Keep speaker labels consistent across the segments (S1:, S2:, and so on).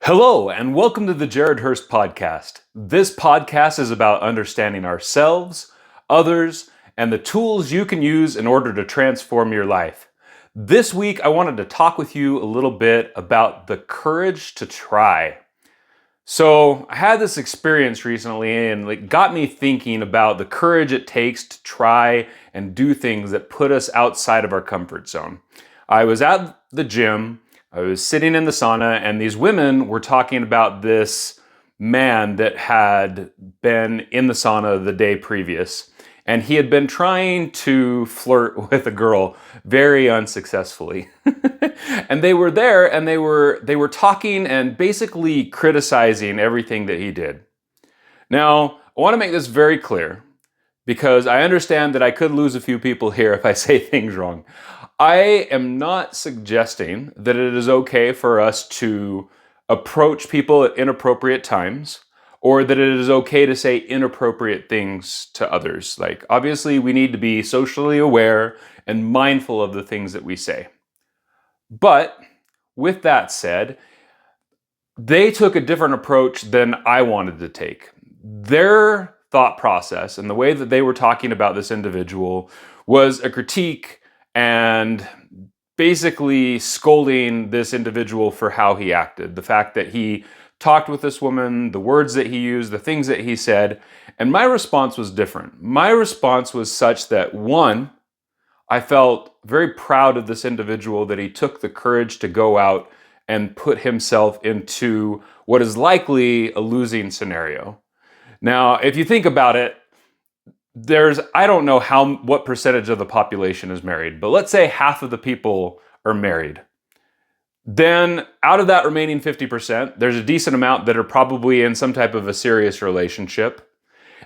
S1: Hello, and welcome to the Jared Hurst Podcast. This podcast is about understanding ourselves, others, and the tools you can use in order to transform your life. This week, I wanted to talk with you a little bit about the courage to try. So, I had this experience recently, and it got me thinking about the courage it takes to try and do things that put us outside of our comfort zone. I was at the gym. I was sitting in the sauna, and these women were talking about this man that had been in the sauna the day previous. And he had been trying to flirt with a girl very unsuccessfully. And they were there and they were talking and basically criticizing everything that he did. Now, I want to make this very clear because I understand that I could lose a few people here if I say things wrong. I am not suggesting that it is okay for us to approach people at inappropriate times or that it is okay to say inappropriate things to others. Like, obviously, we need to be socially aware and mindful of the things that we say. But with that said, they took a different approach than I wanted to take. Their thought process and the way that they were talking about this individual was a critique and basically scolding this individual for how he acted. The fact that he talked with this woman, the words that he used, the things that he said. And my response was different. My response was such that, one, I felt very proud of this individual that he took the courage to go out and put himself into what is likely a losing scenario. Now, if you think about it, I don't know what percentage of the population is married, but let's say half of the people are married. Then out of that remaining 50%, there's a decent amount that are probably in some type of a serious relationship.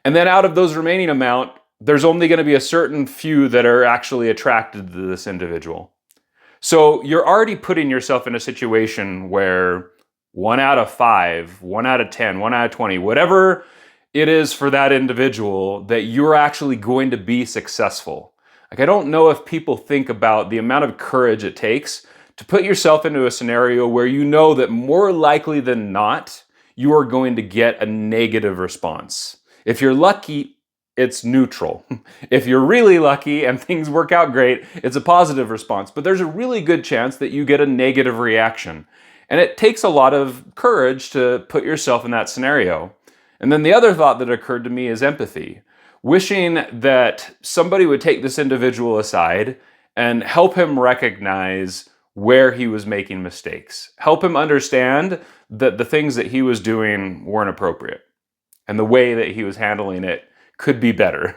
S1: And then out of those remaining amount, there's only going to be a certain few that are actually attracted to this individual. So you're already putting yourself in a situation where 1 out of 5, 1 out of 10, 1 out of 20, whatever it is for that individual, that you're actually going to be successful. Like, I don't know if people think about the amount of courage it takes to put yourself into a scenario where you know that more likely than not, you are going to get a negative response. If you're lucky, it's neutral. If you're really lucky and things work out great, it's a positive response. But there's a really good chance that you get a negative reaction. And it takes a lot of courage to put yourself in that scenario. And then the other thought that occurred to me is empathy. Wishing that somebody would take this individual aside and help him recognize where he was making mistakes. Help him understand that the things that he was doing weren't appropriate. And the way that he was handling it could be better.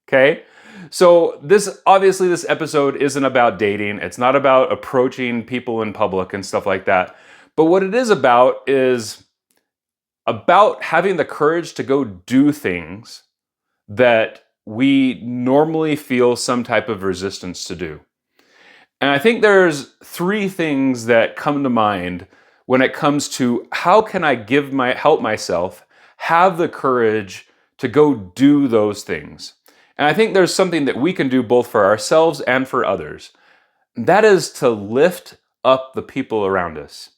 S1: Okay? So this episode isn't about dating. It's not about approaching people in public and stuff like that. But what it is about having the courage to go do things that we normally feel some type of resistance to do. And I think there's 3 things that come to mind when it comes to how can I help myself have the courage to go do those things. And I think there's something that we can do both for ourselves and for others. That is to lift up the people around us.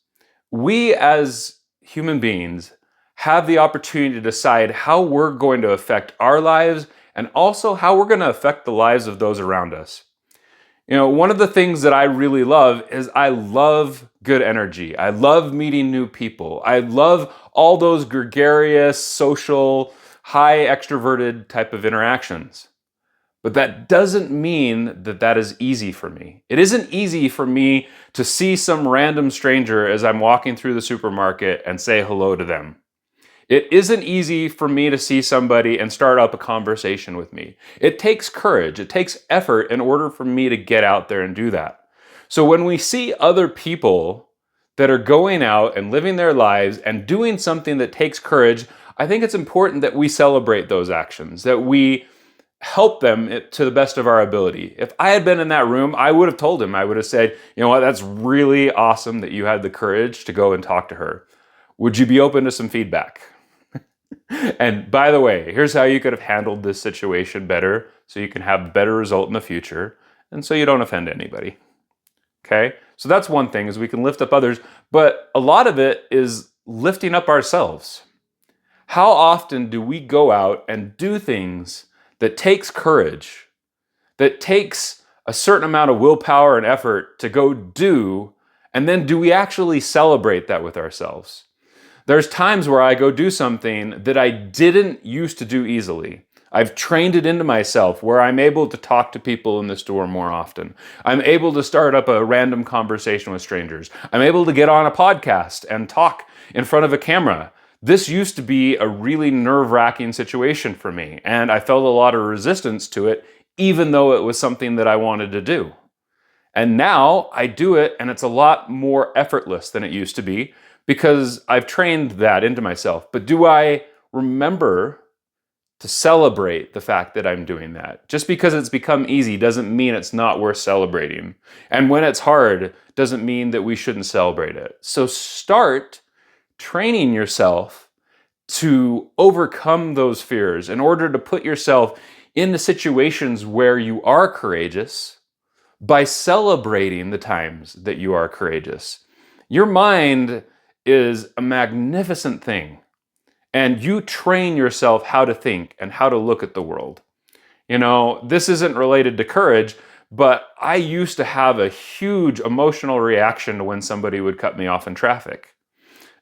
S1: We as human beings have the opportunity to decide how we're going to affect our lives and also how we're going to affect the lives of those around us. You know, one of the things that I really love is I love good energy. I love meeting new people. I love all those gregarious, social, high extroverted type of interactions. But that doesn't mean that that is easy for me. It isn't easy for me to see some random stranger as I'm walking through the supermarket and say hello to them. It isn't easy for me to see somebody and start up a conversation with me. It takes courage. It takes effort in order for me to get out there and do that. So when we see other people that are going out and living their lives and doing something that takes courage, I think it's important that we celebrate those actions, that we help them to the best of our ability. If I had been in that room, I would have told him, I would have said, you know what, that's really awesome that you had the courage to go and talk to her. Would you be open to some feedback? And by the way, here's how you could have handled this situation better so you can have a better result in the future and so you don't offend anybody. Okay? So that's one thing, is we can lift up others, but a lot of it is lifting up ourselves. How often do we go out and do things that takes courage, that takes a certain amount of willpower and effort to go do, and then do we actually celebrate that with ourselves? There's times where I go do something that I didn't used to do easily. I've trained it into myself where I'm able to talk to people in the store more often. I'm able to start up a random conversation with strangers. I'm able to get on a podcast and talk in front of a camera. This used to be a really nerve-wracking situation for me, and I felt a lot of resistance to it, even though it was something that I wanted to do. And now I do it, and it's a lot more effortless than it used to be because I've trained that into myself. But do I remember to celebrate the fact that I'm doing that? Just because it's become easy doesn't mean it's not worth celebrating. And when it's hard doesn't mean that we shouldn't celebrate it. So start training yourself to overcome those fears in order to put yourself in the situations where you are courageous by celebrating the times that you are courageous. Your mind is a magnificent thing, and you train yourself how to think and how to look at the world. You know, this isn't related to courage, but I used to have a huge emotional reaction to when somebody would cut me off in traffic.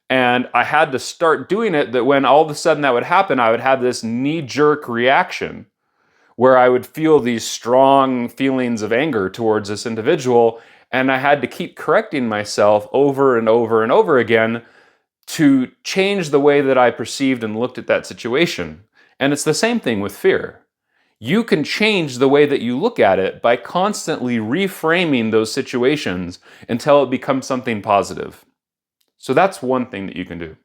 S1: And I had to start doing it that when all of a sudden that would happen, I would have this knee-jerk reaction where I would feel these strong feelings of anger towards this individual, and I had to keep correcting myself over and over and over again to change the way that I perceived and looked at that situation. And it's the same thing with fear. You can change the way that you look at it by constantly reframing those situations until it becomes something positive. So that's one thing that you can do.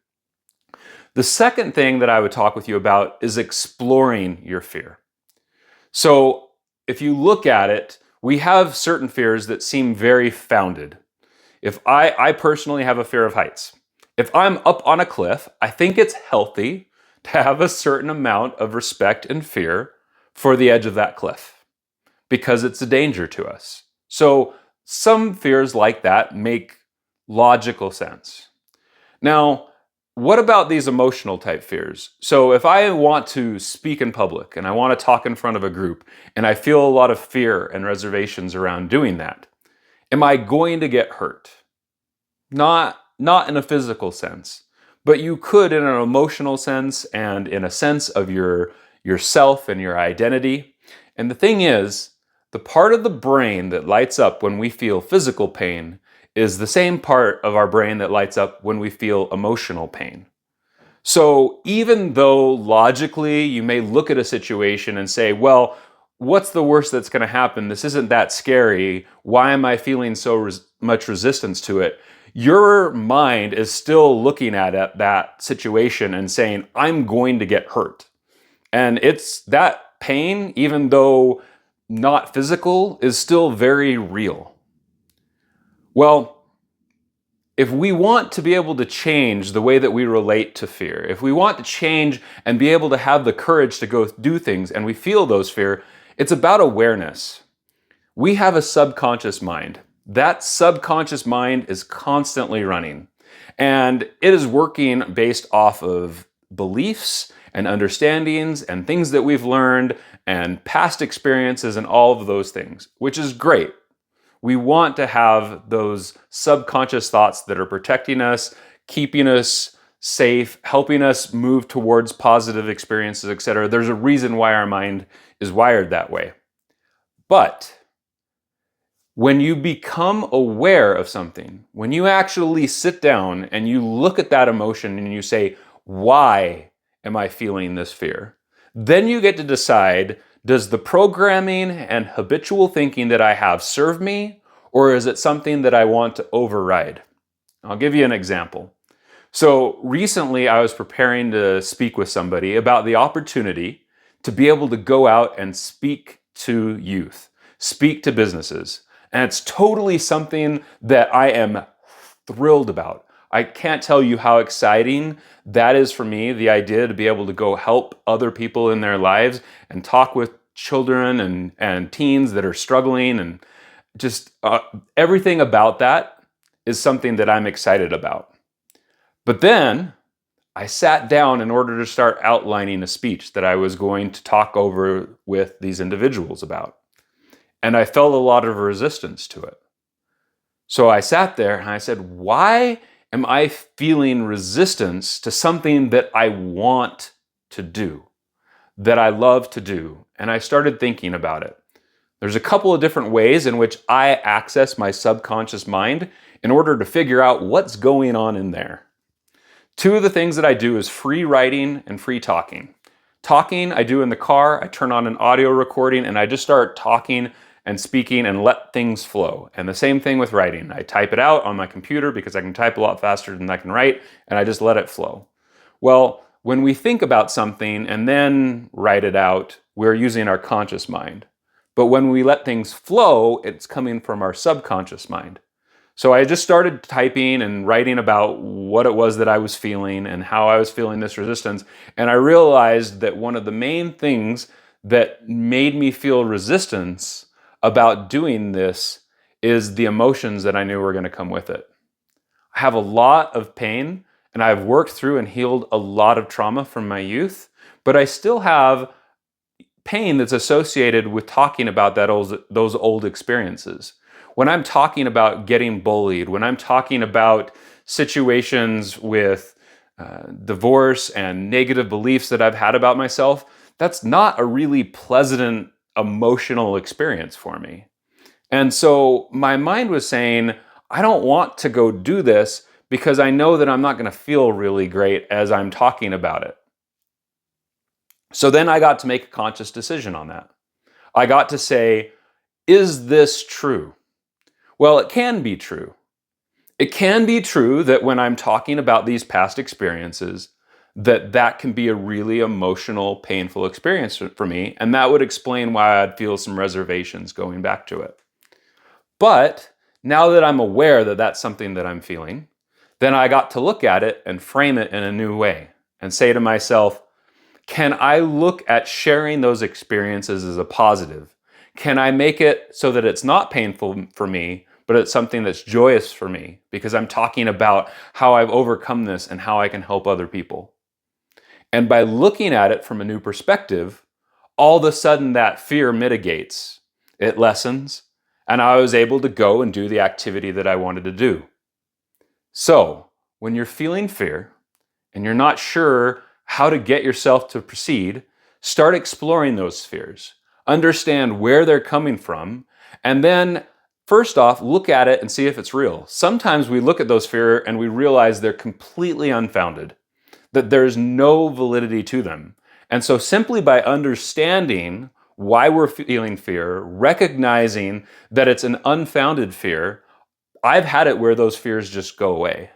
S1: The second thing that I would talk with you about is exploring your fear. So if you look at it, we have certain fears that seem very founded. If I personally have a fear of heights. If I'm up on a cliff, I think it's healthy to have a certain amount of respect and fear for the edge of that cliff because it's a danger to us. So some fears like that make logical sense. Now, what about these emotional type fears? So if I want to speak in public and I want to talk in front of a group and I feel a lot of fear and reservations around doing that, am I going to get hurt? Not in a physical sense, but you could in an emotional sense and in a sense of yourself and your identity. And the thing is, the part of the brain that lights up when we feel physical pain is the same part of our brain that lights up when we feel emotional pain. So even though logically you may look at a situation and say, well, what's the worst that's going to happen? This isn't that scary. Why am I feeling so much resistance to it? Your mind is still looking at that situation and saying, I'm going to get hurt. And it's that pain, even though not physical, is still very real. Well, if we want to be able to change the way that we relate to fear, if we want to change and be able to have the courage to go do things and we feel those fear, it's about awareness. We have a subconscious mind. That subconscious mind is constantly running, and it is working based off of beliefs and understandings and things that we've learned and past experiences and all of those things, which is great. We want to have those subconscious thoughts that are protecting us, keeping us safe, helping us move towards positive experiences, etc. There's a reason why our mind is wired that way. But when you become aware of something, when you actually sit down and you look at that emotion and you say, why am I feeling this fear? Then you get to decide, does the programming and habitual thinking that I have serve me, or is it something that I want to override? I'll give you an example. So recently I was preparing to speak with somebody about the opportunity to be able to go out and speak to youth, speak to businesses. And it's totally something that I am thrilled about. I can't tell you how exciting that is for me, the idea to be able to go help other people in their lives and talk with children and teens that are struggling, and just everything about that is something that I'm excited about. But then I sat down in order to start outlining a speech that I was going to talk over with these individuals about. And I felt a lot of resistance to it. So I sat there and I said, why am I feeling resistance to something that I want to do, that I love to do? And I started thinking about it. There's a couple of different ways in which I access my subconscious mind in order to figure out what's going on in there. Two of the things that I do is free writing and free talking. Talking, I do in the car. I turn on an audio recording and I just start talking and speaking and let things flow. And the same thing with writing. I type it out on my computer because I can type a lot faster than I can write, and I just let it flow. Well, when we think about something and then write it out, we're using our conscious mind. But when we let things flow, it's coming from our subconscious mind. So I just started typing and writing about what it was that I was feeling and how I was feeling this resistance. And I realized that one of the main things that made me feel resistance about doing this is the emotions that I knew were going to come with it. I have a lot of pain and I've worked through and healed a lot of trauma from my youth, but I still have pain that's associated with talking about those old experiences. When I'm talking about getting bullied, when I'm talking about situations with divorce and negative beliefs that I've had about myself, that's not a really pleasant emotional experience for me. And so my mind was saying, I don't want to go do this because I know that I'm not going to feel really great as I'm talking about it. So then I got to make a conscious decision on that. I got to say, is this true? Well, it can be true. It can be true that when I'm talking about these past experiences, that can be a really emotional, painful experience for me, and that would explain why I'd feel some reservations going back to it. But now that I'm aware that that's something that I'm feeling, then I got to look at it and frame it in a new way and say to myself, can I look at sharing those experiences as a positive? Can I make it so that it's not painful for me, but it's something that's joyous for me because I'm talking about how I've overcome this and how I can help other people? And by looking at it from a new perspective, all of a sudden that fear mitigates, it lessens, and I was able to go and do the activity that I wanted to do. So, when you're feeling fear and you're not sure how to get yourself to proceed, start exploring those fears. Understand where they're coming from, and then first off, look at it and see if it's real. Sometimes we look at those fears and we realize they're completely unfounded, that there's no validity to them. And so simply by understanding why we're feeling fear, recognizing that it's an unfounded fear, I've had it where those fears just go away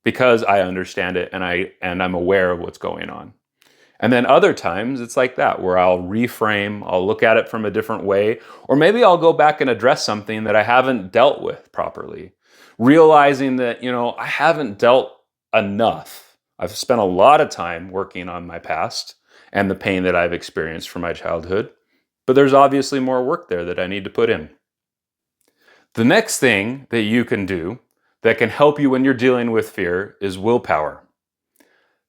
S1: because I understand it and I'm aware of what's going on. And then other times it's like that, where I'll reframe, I'll look at it from a different way, or maybe I'll go back and address something that I haven't dealt with properly, realizing that, I haven't dealt enough. I've spent a lot of time working on my past and the pain that I've experienced from my childhood, but there's obviously more work there that I need to put in. The next thing that you can do that can help you when you're dealing with fear is willpower.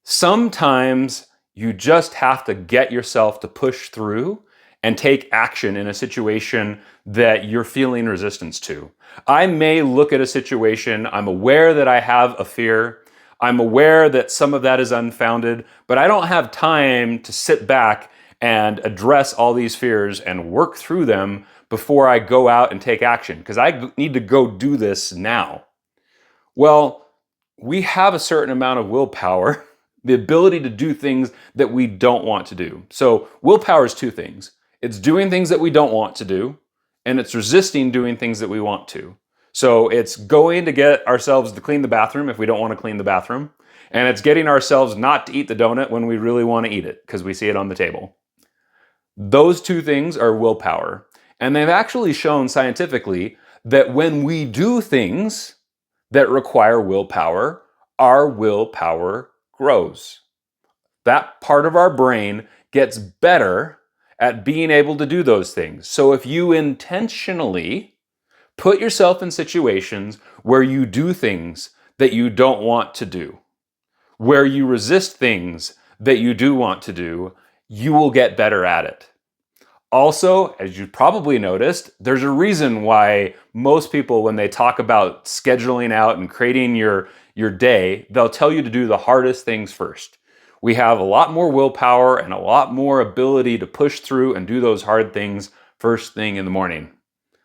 S1: Sometimes you just have to get yourself to push through and take action in a situation that you're feeling resistance to. I may look at a situation, I'm aware that I have a fear, I'm aware that some of that is unfounded, but I don't have time to sit back and address all these fears and work through them before I go out and take action, because I need to go do this now. Well, we have a certain amount of willpower, the ability to do things that we don't want to do. So willpower is two things. It's doing things that we don't want to do, and it's resisting doing things that we want to. So it's going to get ourselves to clean the bathroom if we don't want to clean the bathroom, and it's getting ourselves not to eat the donut when we really want to eat it because we see it on the table. Those two things are willpower, and they've actually shown scientifically that when we do things that require willpower, our willpower grows. That part of our brain gets better at being able to do those things. So if you intentionally put yourself in situations where you do things that you don't want to do, where you resist things that you do want to do, you will get better at it. Also, as you probably noticed, there's a reason why most people, when they talk about scheduling out and creating your day, they'll tell you to do the hardest things first. We have a lot more willpower and a lot more ability to push through and do those hard things first thing in the morning.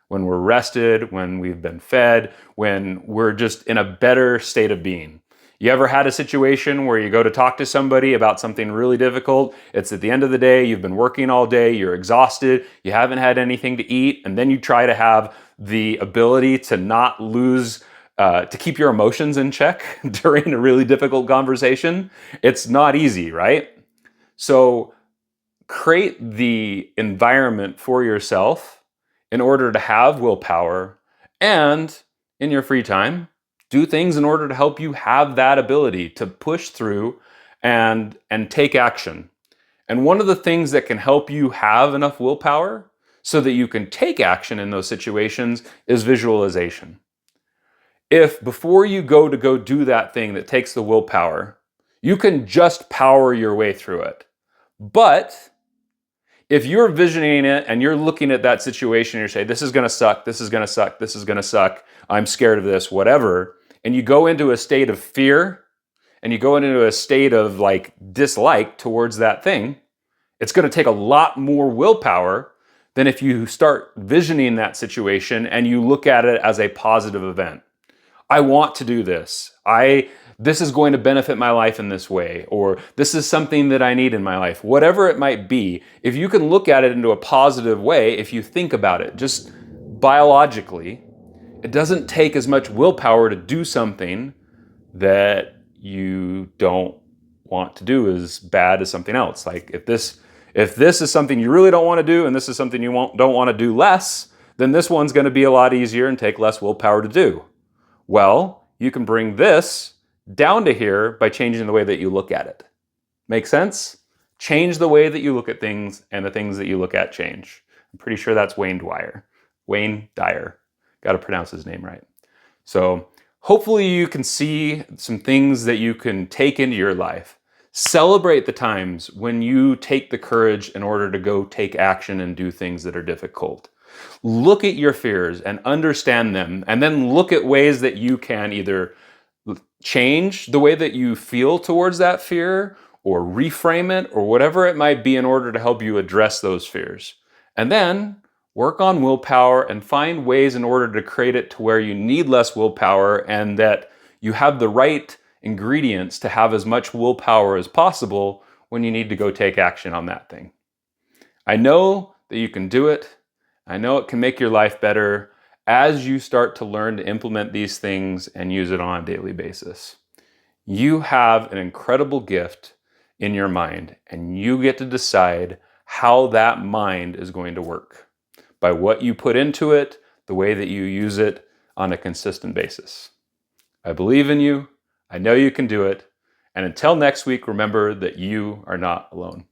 S1: When we're rested, when we've been fed, when we're just in a better state of being. You ever had a situation where you go to talk to somebody about something really difficult? It's at the end of the day, you've been working all day, you're exhausted, you haven't had anything to eat, and then you try to have the ability to not lose, to keep your emotions in check during a really difficult conversation. It's not easy, right? So create the environment for yourself in order to have willpower, and in your free time, do things in order to help you have that ability to push through and take action. And one of the things that can help you have enough willpower so that you can take action in those situations is visualization. If before you go do that thing that takes the willpower, you can just power your way through it. But if you're visioning it and you're looking at that situation, you're saying, this is going to suck, this is going to suck, this is going to suck, I'm scared of this, whatever, and you go into a state of fear and you go into a state of like dislike towards that thing, it's going to take a lot more willpower than if you start visioning that situation and you look at it as a positive event. I want to do this. This is going to benefit my life in this way, or this is something that I need in my life. Whatever it might be, if you can look at it into a positive way, if you think about it, just biologically, it doesn't take as much willpower to do something that you don't want to do as bad as something else. Like if this is something you really don't want to do and this is something you don't want to do less, then this one's going to be a lot easier and take less willpower to do. Well, you can bring this down to here by changing the way that you look at it. Make sense? Change the way that you look at things, and the things that you look at change. I'm pretty sure that's Wayne Dyer. Wayne Dyer. Got to pronounce his name right. So hopefully you can see some things that you can take into your life. Celebrate the times when you take the courage in order to go take action and do things that are difficult. Look at your fears and understand them, and then look at ways that you can either change the way that you feel towards that fear or reframe it or whatever it might be in order to help you address those fears. And then work on willpower and find ways in order to create it to where you need less willpower and that you have the right ingredients to have as much willpower as possible when you need to go take action on that thing. I know that you can do it. I know it can make your life better as you start to learn to implement these things and use it on a daily basis. You have an incredible gift in your mind, and you get to decide how that mind is going to work by what you put into it, the way that you use it on a consistent basis. I believe in you. I know you can do it. And until next week, remember that you are not alone.